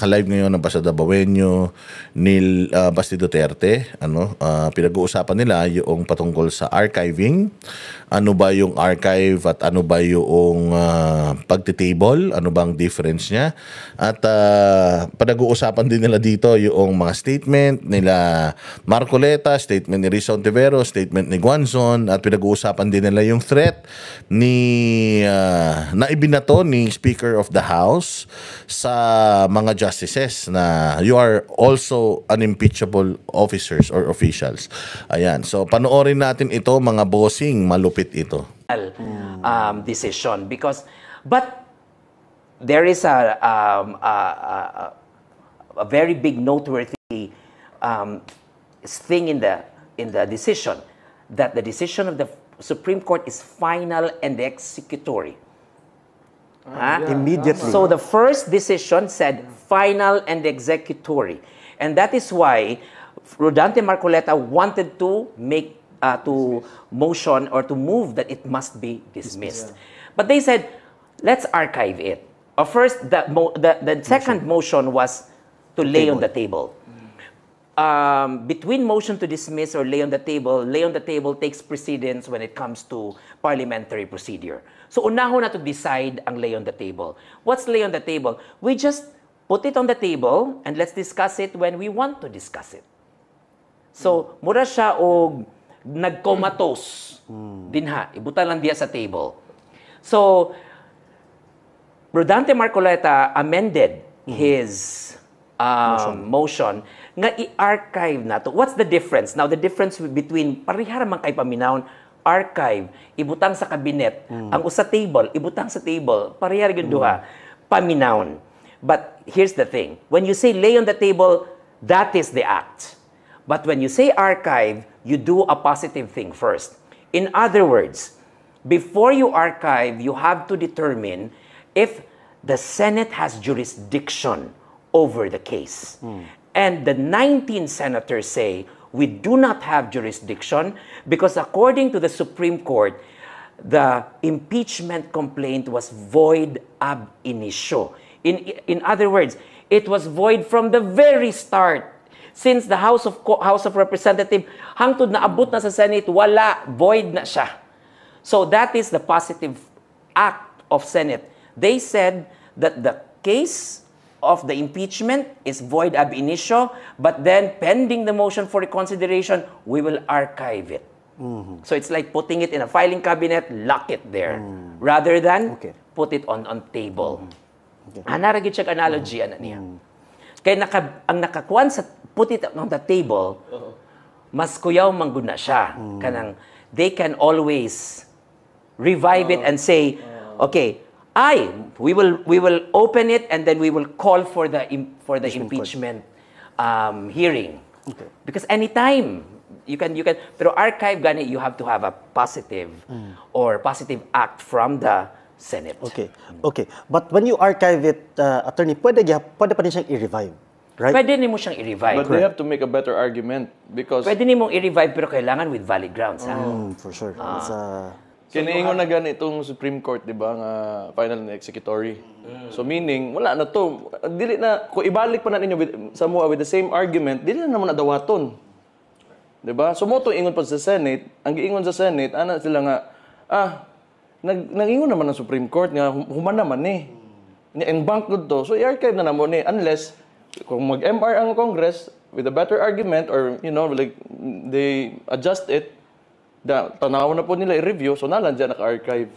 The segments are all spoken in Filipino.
naka-live ngayon ng Pasada Bawenyo, Neil Basti Duterte. Pinag-uusapan nila yung patungkol sa archiving. Ano ba yung archive at ano ba yung pagtitable? Ano bang difference niya? At pinag-uusapan din nila dito yung mga statement nila Marcoleta, statement ni Risa Ontiveros, statement ni Guanzon, at pinag-uusapan din nila yung threat na ibinato ni Speaker of the House sa mga justices na you are also unimpeachable officers or officials. Ayan. So panoorin natin ito, mga bossing, malupit ito. Decision but there is a very big noteworthy thing in the decision, that the decision of the Supreme Court is final and executory. Immediately. So the first decision said final and executory, and that is why Rodante Marcoleta wanted to make to motion or to move that it must be dismissed. But they said, let's archive it. First, the second motion was to lay on the table. Between motion to dismiss or lay on the table takes precedence when it comes to parliamentary procedure. So unahon na to decide ang lay on the table. What's lay on the table? We just put it on the table and let's discuss it when we want to discuss it. So mura siya og nagcomatose dinha, ibutan lang diya sa table. So Rodante Marcoleta amended his motion nga i-archive na to. What's the difference? Now, the difference between parihara man kay paminawon, archive, ibutang sa kabinet, ang usa table, ibutang sa table, parihara gyud duha, paminawon. But here's the thing. When you say lay on the table, that is the act. But when you say archive, you do a positive thing first. In other words, before you archive, you have to determine if the Senate has jurisdiction over the case. And the 19 senators say, we do not have jurisdiction because according to the Supreme Court, the impeachment complaint was void ab initio. In other words, it was void from the very start. Since the House of Representatives, hangtod na abot na sa Senate, wala, void na siya. So that is the positive act of Senate. They said that the case of the impeachment is void ab initio, but then pending the motion for reconsideration, we will archive it. So it's like putting it in a filing cabinet, lock it there, rather than put it on table. Naragid siya analogy ana niya. Kaya ang nakakuan sa put it on the table, mas kuyaw manggod na siya. Kanang they can always revive it and say, okay, we will open it and then we will call for the impeachment hearing. Because anytime you can pero archive gani, you have to have a positive or positive act from the Senate. Okay. But when you archive it, attorney, pwede pa din siyang i-revive, right? Pwede nimo siyang i-revive. But they have to make a better argument because Pwede nimong i-revive pero kailangan with valid grounds. For sure. kiniingon na ganitong Supreme Court, di ba, nga final and executory. So meaning, wala na to. Dili na, kung ibalik pa na ninyo with the same argument, dili na naman nadawaton. Di ba? So mo to ingon pa sa Senate, ang giingon sa Senate, ana sila nga, nag-ingon naman ng Supreme Court nga, human naman in bank good to, so i-archive na naman unless, kung mag-MR ang Congress, with a better argument, or, like, they adjust it, tanaw na po nila i-review, so nalan dyan naka-archive.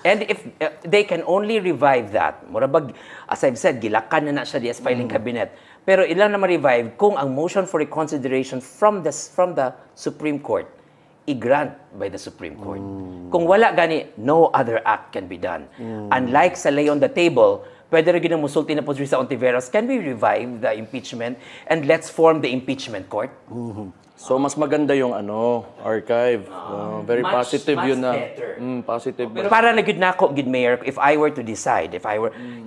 And if they can only revive that, murabag, as I've said, gilakan na siya as filing cabinet. Pero ilang na ma-revive kung ang motion for reconsideration from the Supreme Court i-grant by the Supreme Court. Kung wala gani, no other act can be done. Unlike sa lay on the table, pwede rin ginang musulti na po Risa Ontiveros, can we revive the impeachment and let's form the impeachment court? So mas maganda yung archive. Very Much positive yun na. better. Positive. Pero para na gid nako gid mayor, if I were to decide,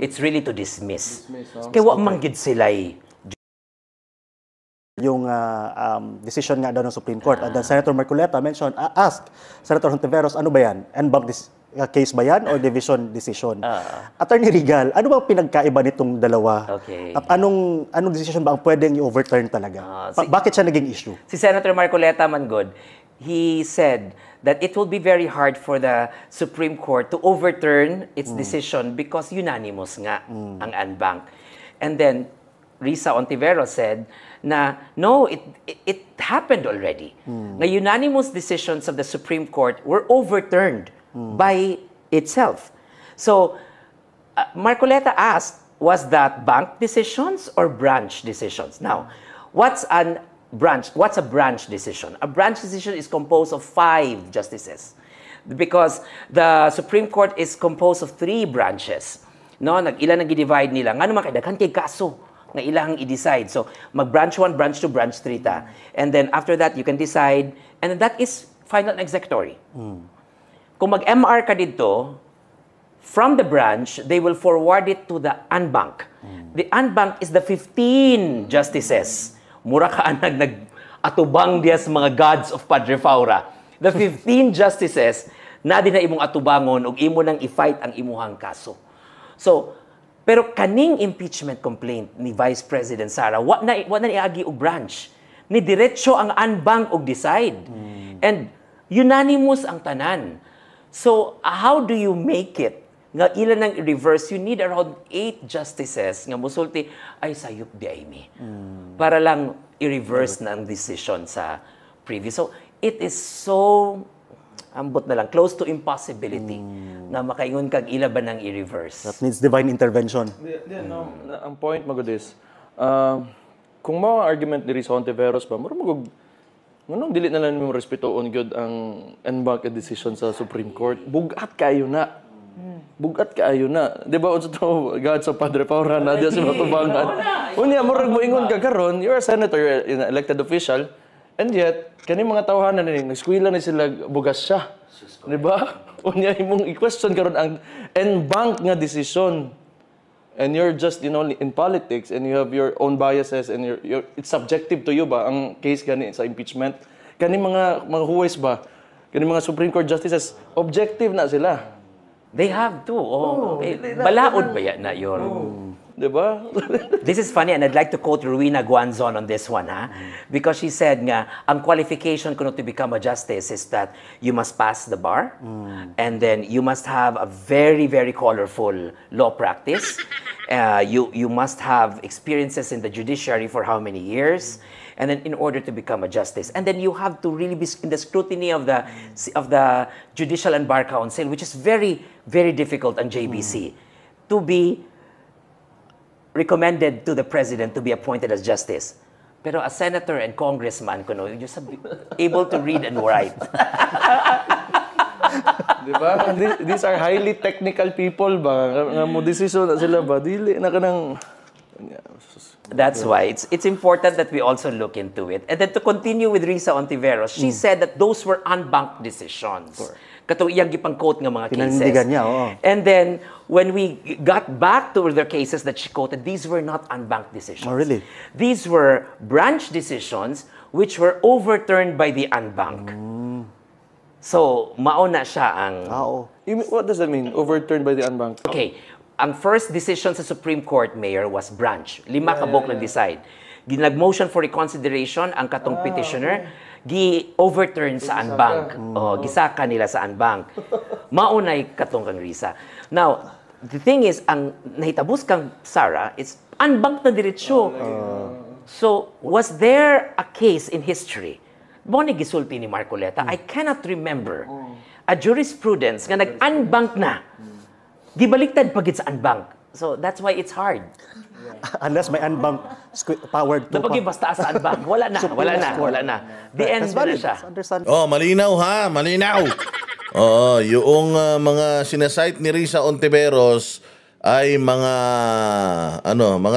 it's really to dismiss. Kaya wa man gid sila yung decision nga daw ng Supreme Court. And then Senator Marcoleta mentioned, asked Senator Hontiveros, ano ba yan? En banc case ba yan or division decision? Attorney Regal, ano bang pinagkaiba nitong dalawa? Okay. At anong decision ba ang pwedeng i-overturn talaga? Bakit siya naging issue? Si Senator Marcoleta Mangod, he said that it will be very hard for the Supreme Court to overturn its decision because unanimous nga ang unbank. And then Risa Ontiveros said na no, it happened already. The unanimous decisions of the Supreme Court were overturned by itself. So Marcoleta asked, was that bank decisions or branch decisions? Now, what's a branch decision? A branch decision is composed of 5 justices because the Supreme Court is composed of 3 branches. No, ilan ang i-divide nila. Nga naman kay kay kaso nga ilang i-decide. So, mag-branch 1, branch 2, branch 3 ta. And then after that, you can decide. And that is final and executory. Kung mag-MR ka dito, from the branch, they will forward it to the unbank. The unbank is the 15 justices. Mura ka nag-atubang diya sa mga gods of Padre Faura. The 15 justices na din na imong atubangon ug imo nang i-fight ang imuhang kaso. So, pero kaning impeachment complaint ni Vice President Sara, wa na iagi og branch. Ni diretso ang unbank og decide. And unanimous ang tanan. So, how do you make it? Nga ilan nang i-reverse, you need around 8 justices nga musulti ay sayop di ay mi. Para lang i-reverse na ang decision sa previous. So, it is so ambot na lang, close to impossibility na makaingon kag ila ba nang i-reverse. That needs divine intervention. No, ang point magod is, kung mga argument ni Risa Ontiveros ba, mura nganong dili na lang mo respetuon gyud ang unbank decision sa Supreme Court. Bugat kayo na. Bugat kaayo na. Di ba, unsa to, God sa Padre Paura na, diya sa matubangan. Unya, murag mo ingon ka karon, you're a senator, you're an elected official, and yet, kani mga tawahanan na nag-skwila na sila, bugas siya. Di ba? Unya, imong i-question karon ang en-bank nga decision. And you're just, in politics, and you have your own biases, and it's subjective to you ba, ang case gani sa impeachment. Kani mga huwes ba, kani mga Supreme Court justices, objective na sila. They have to. Balaod ba yan na yun? Diba? This is funny, and I'd like to quote Rowena Guanzon on this one, because she said nga, ang qualification kuno to become a justice is that you must pass the bar, and then you must have a very, very colorful law practice. You must have experiences in the judiciary for how many years, and then in order to become a justice. And then you have to really be in the scrutiny of the Judicial and Bar Council, which is very, very difficult on JBC, to be recommended to the president to be appointed as justice. Pero a senator and congressman, you're just able to read and write. Diba? These are highly technical people ba? Nga mo decision na sila ba? Dili na ka ng... That's why it's important that we also look into it. And then to continue with Risa Ontiveros, she said that those were unbanked decisions. Katong iyang gipang-quote nga mga cases. Pinanindigan niya, oo. And then, when we got back to the cases that she quoted, these were not unbanked decisions. Oh, really? These were branch decisions which were overturned by the unbank. So, mauna siya ang... What does that mean? Overturned by the unbanked? Okay. Ang first decision sa Supreme Court, Mayor, was branch. 5 kabok nag-decide. Ginag-motion for reconsideration ang katong petitioner, gi-overturn sa unbank. Gisaka nila sa unbank. Maunay katong kang Risa. Now, the thing is, ang nahitabos kang Sara, it's unbank na diretsyo. So, was there a case in history? Boni gisulti ni Marcoleta, I cannot remember a jurisprudence nga nag-unbank na. Gibaliktad pag it's unbank. So, that's why it's hard. Unless may unbank powered to... Napag basta sa unbank, wala na. The end na siya. Malinaw ha, malinaw. Yung mga sinasite ni Risa Ontiveros ay mga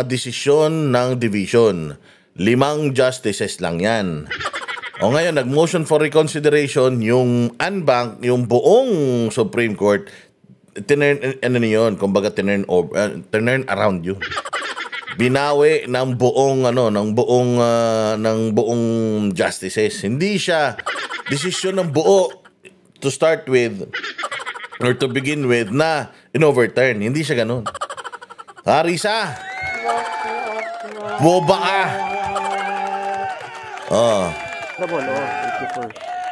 desisyon ng division. 5 justices lang yan. Ngayon, nag-motion for reconsideration, yung unbank, yung buong Supreme Court, tinurn around yun. Binawi ng buong justices. Hindi siya desisyon ng buo to start with. or to begin with na in-overturn. Hindi siya ganun. Risa, boba ka. Thank you for...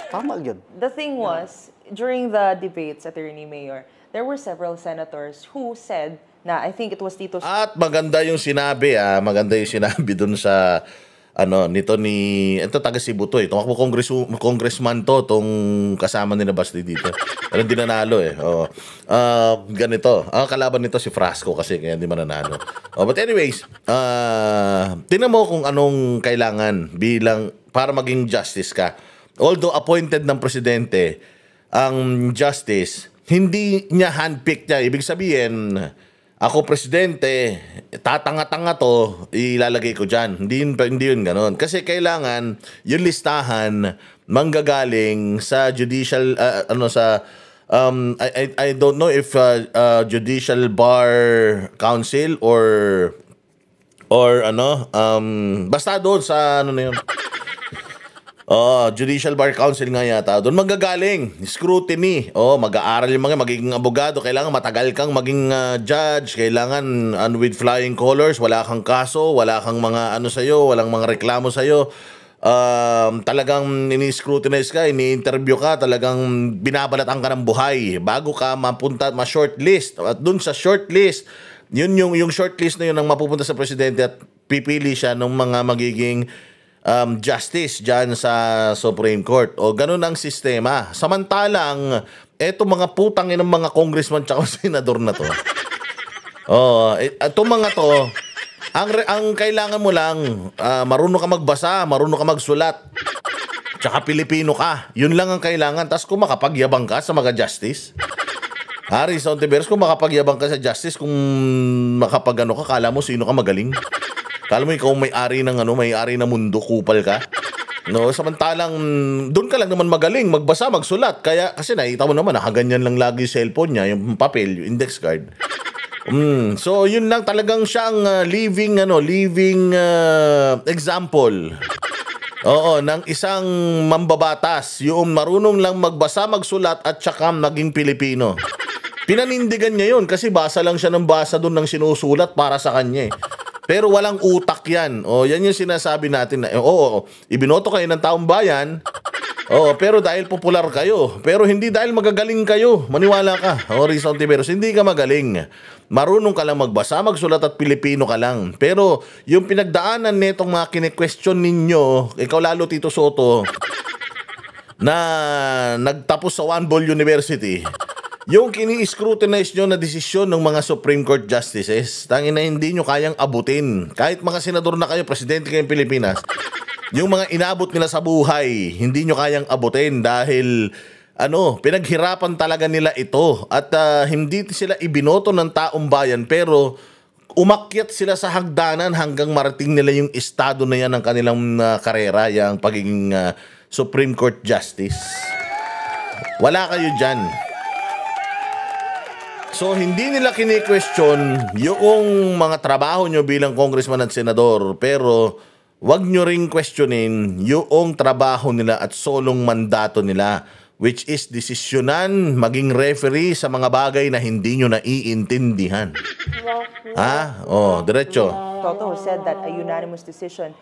Tama yun. The thing was, during the debates, Attorney Mayor, there were several senators who said na, I think it was Tito At maganda yung sinabi, maganda yung sinabi dun sa nito ni ito taga Cebu to, tumakbo congressman to, tong kasama nila Basti dito. Pero hindi nanalo ganito. Kalaban nito si Frasco kasi kaya hindi mananalo. But anyways, tingnan mo kung anong kailangan bilang para maging justice ka. Although appointed ng presidente ang justice, hindi niya handpick niya. Ibig sabihin, ako presidente, tatanga-tanga to, ilalagay ko dyan. Hindi yun ganon. Kasi kailangan yung listahan manggagaling sa judicial, I don't know if Judicial Bar Council or basta doon sa na yun. Judicial Bar Council nga yata. Doon manggagaling. Scrutiny. Mag-aaral yung mga magiging abogado. Kailangan matagal kang maging judge. Kailangan with flying colors. Wala kang kaso. Wala kang mga sa'yo. Walang mga reklamo sa'yo. Talagang ini-scrutinize ka, ini-interview ka. Talagang binabalatan ka ng buhay bago ka mapunta, ma-shortlist. At doon sa shortlist, yun yung shortlist na yun ang mapupunta sa presidente at pipili siya ng mga magiging justice dyan sa Supreme Court. Ganun ang sistema. Samantalang, eto mga putang ng mga congressman tsaka senador na to. Itong mga to, ang kailangan mo lang, marunong ka magbasa, marunong ka magsulat, tsaka Pilipino ka. Yun lang ang kailangan. Tapos kung makapagyabang ka sa mga justice, Risa Ontiveros, kung makapagyabang ka sa justice, kung makapagano ka, kala mo sino ka magaling. Kala mo ikaw may-ari ng may-ari ng mundo, kupal ka. Samantalang doon ka lang naman magaling magbasa, magsulat. Kasi nakita mo naman nakaganyan lang lagi yung cellphone niya, yung papel, yung index card. So yun lang talagang siyang living example. Ng isang mambabatas, yung marunong lang magbasa, magsulat at saka maging Pilipino. Pinanindigan niya yun kasi basa lang siya ng basa doon ng sinusulat para sa kanya. Pero walang utak yan. Yan yung sinasabi natin na, ibinoto kayo ng taong bayan, pero dahil popular kayo. Pero hindi dahil magagaling kayo. Maniwala ka. Risa Ontiveros, hindi ka magaling. Marunong ka lang magbasa, magsulat at Pilipino ka lang. Pero yung pinagdaanan netong mga kine-question ninyo, ikaw lalo Tito Soto, na nagtapos sa One Ball University, yung kini-scrutinize nyo na desisyon ng mga Supreme Court Justices, tangina hindi nyo kayang abutin. Kahit mga senador na kayo, presidente kayong Pilipinas, yung mga inabot nila sa buhay, hindi nyo kayang abutin dahil pinaghirapan talaga nila ito. At hindi sila ibinoto ng taong bayan, pero umakyat sila sa hagdanan hanggang marating nila yung estado na yan ng kanilang karera, yung pagiging Supreme Court Justice. Wala kayo dyan. So, hindi nila kini-question yung mga trabaho nyo bilang congressman at senador, pero wag nyo ring questionin yung trabaho nila at solong mandato nila, which is desisyonan, maging referee sa mga bagay na hindi nyo naiintindihan. Diretso. Toto said that a unanimous decision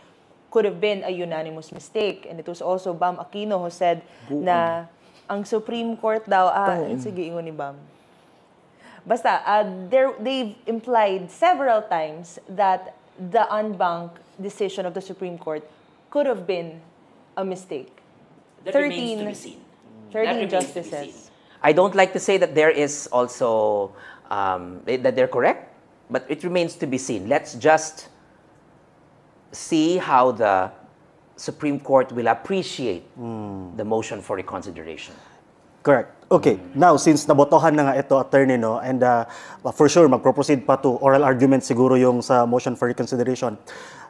could have been a unanimous mistake. And it was also Bam Aquino who said na ang Supreme Court daw, sige, ingon ni Bam. Basta, they've implied several times that the unbanked decision of the Supreme Court could have been a mistake. That remains to be seen. 13 justices. I don't like to say that there is also, that they're correct, but it remains to be seen. Let's just see how the Supreme Court will appreciate the motion for reconsideration. Correct. Okay. Now, since nabotohan na nga ito, attorney, and for sure, magproceed pa to oral argument siguro yung sa motion for reconsideration.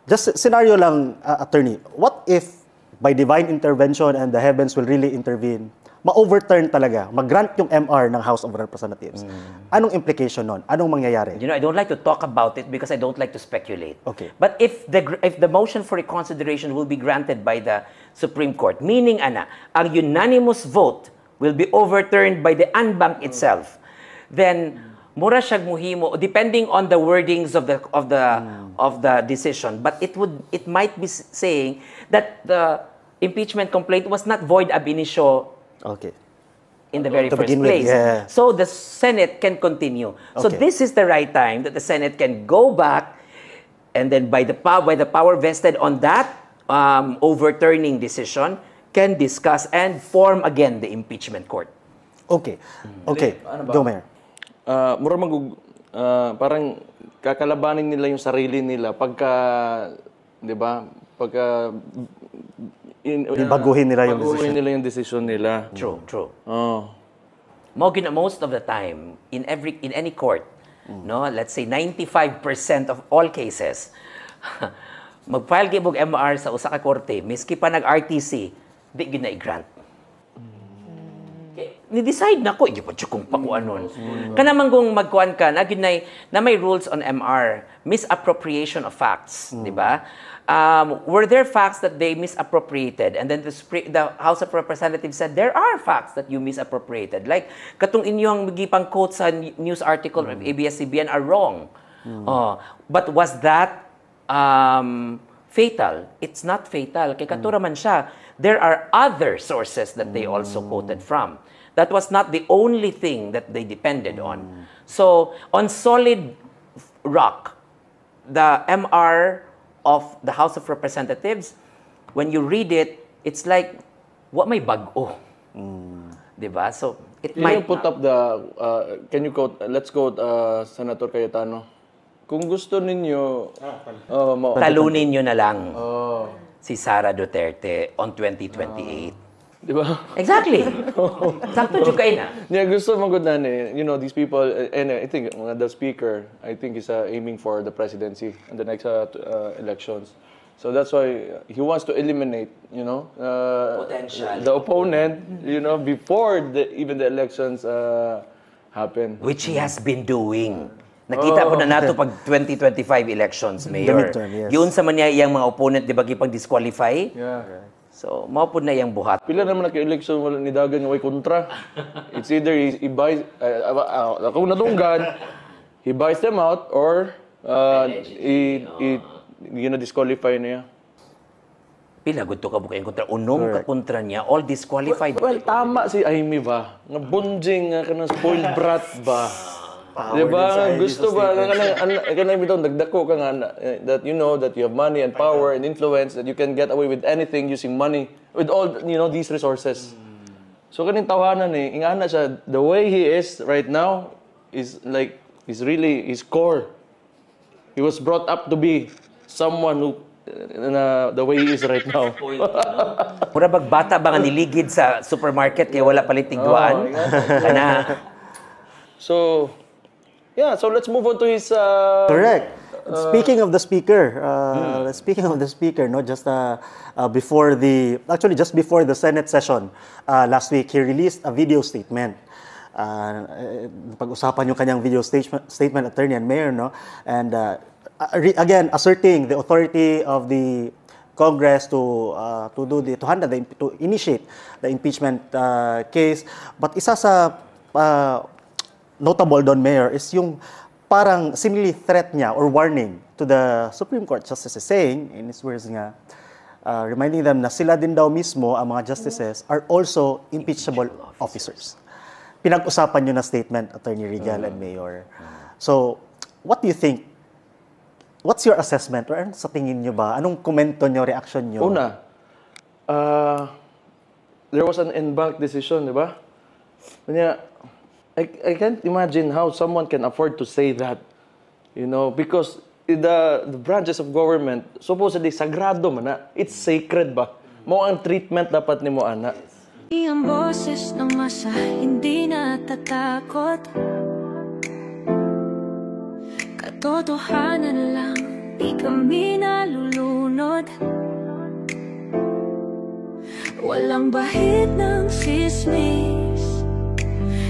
Just scenario lang, attorney, what if by divine intervention and the heavens will really intervene, ma-overturn talaga, mag-grant yung MR ng House of Representatives? Anong implication nun? Anong mangyayari? I don't like to talk about it because I don't like to speculate. Okay. But if the motion for reconsideration will be granted by the Supreme Court, meaning ang unanimous vote will be overturned by the en banc itself, then mura siya muhimo depending on the wordings of the decision, but it might be saying that the impeachment complaint was not void ab initio Okay. in the very To first begin with, place. yeah. So the Senate can continue. So Okay. this is the right time that the Senate can go back, and then by the power vested on that overturning decision, can discuss and form again the impeachment court. Okay. Okay. Go, Mayor. Parang kakalabanin nila yung sarili nila pagka, 'di ba? Pagka Baguhin nila yung baguhin nila yung decision nila. True, true. Oh. Most of the time in any court, no, let's say 95% of all cases, mag-file kay MR sa usa ka korte, miski pa nag-RTC, di gyud na i-grant. Ni-decide na ko, hindi pa siya kung pakuanon. Kanamang kung magkuan ka, na may rules on MR, misappropriation of facts, di ba? Were there facts that they misappropriated? And then the House of Representatives said, there are facts that you misappropriated. Like, katong inyong gipang quote sa news article of ABS-CBN are wrong. But was that fatal? It's not fatal. Kay katura man siya, there are other sources that they also quoted from. That was not the only thing that they depended on. So, on solid rock, the MR of the House of Representatives, when you read it, it's like, what may bago? Diba? So, it Can might you put up the, can you quote, let's quote Senator Cayetano. Kung gusto ninyo, talunin nyo na lang si Sara Duterte on 2028. di ba? Exactly. Sakto jud kay na. Yeah, gusto magod na ni, you know, these people, and I think the speaker, I think is aiming for the presidency in the next elections. So that's why he wants to eliminate, you know, Potential. the opponent, you know, before even the elections happen. Which he has been doing. Nakita po na nato pag 2025 elections, Mayor. midterm, yes. Yun sa man niya iyang mga opponent, di ba, gipag-disqualify? Yeah. So, mao po na iyang buhat. Pila naman naka-election wala ni Dagan yung way kontra. It's either he buys, kung nadunggan, he buys them out or disqualify niya. Pila gud to ka bukay kontra unom ka kontra niya, all disqualified. Well, tama si Amy ba? Nga bunjing, nga kanang spoiled brat ba? Diba? Gusto ba? Kanang bitaw, nagdako ka nga that you know that you have money and power and influence, that you can get away with anything using money, with all, you know, these resources. So kaning tawanan ingana siya, the way he is right now is like, is really his core. He was brought up to be someone who, the way he is right now. Mura bag bata ba nga niligid sa supermarket kay wala palit tigduan? Kana. So, yeah, so let's move on to his... Correct. Speaking of the speaker, no, just just before the Senate session last week, he released a video statement. Pag-usapan yung kanyang video statement, attorney and mayor, no, and again asserting the authority of the Congress to initiate the impeachment case. But isa sa notable doon, Mayor, is yung parang seemingly threat niya or warning to the Supreme Court justices, saying, in his words nga, reminding them na sila din daw mismo, ang mga justices, are also impeachable officers. Pinag-usapan nyo na statement, Attorney Regal and Mayor. So, what do you think? What's your assessment? Or sa tingin nyo ba? Anong komento nyo, reaction nyo? Una, there was an en banc decision, di ba? Kanya, I can't imagine how someone can afford to say that, you know, because the branches of government, supposedly, sagrado man na. It's sacred ba? Mo ang treatment dapat ni mo, ana. Ang boses ng masa, hindi natatakot. Katotohanan lang, di kami nalulunod. Walang bahid ng sismis,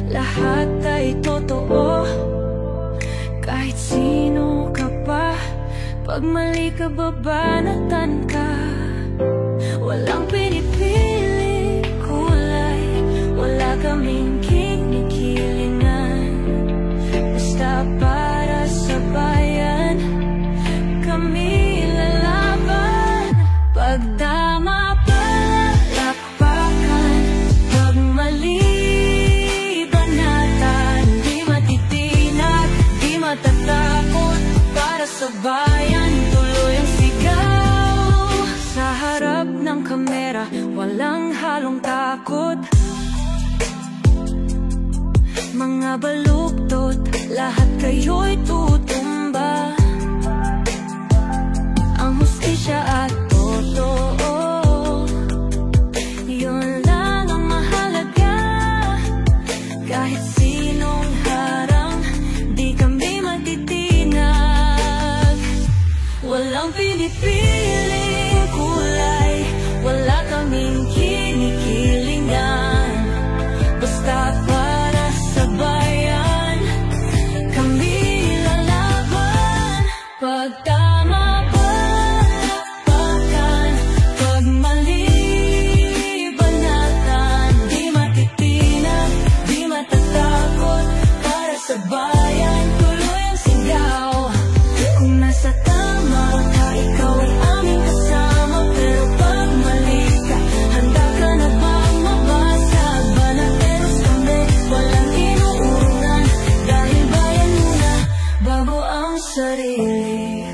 lahat ay totoo. Kahit sino ka pa, pag mali ka babanatan ka. Walang pinipili kulay, wala walang halong takot. Mga baluktot, lahat kayo'y tutumba. Ang hustisya at totoo, yun lang ang mahalaga. Kahit sinong harang, di kami matitinag. Walang pinipiling kulay, wala kaming kinikilingan. Basta para sa bayan, kami lalaban. Pag tama palapakan, pag mali banatan. Di matitinag, di matatakot, para sa bayan tuloy ang sigaw. Kung nasa tama ka, ikaw ay aming kasama. Pero pag mali ka, handa ka na bang mabasag? Banateros kami, walang inuurungan. Dahil bayan muna, bago ang sarili.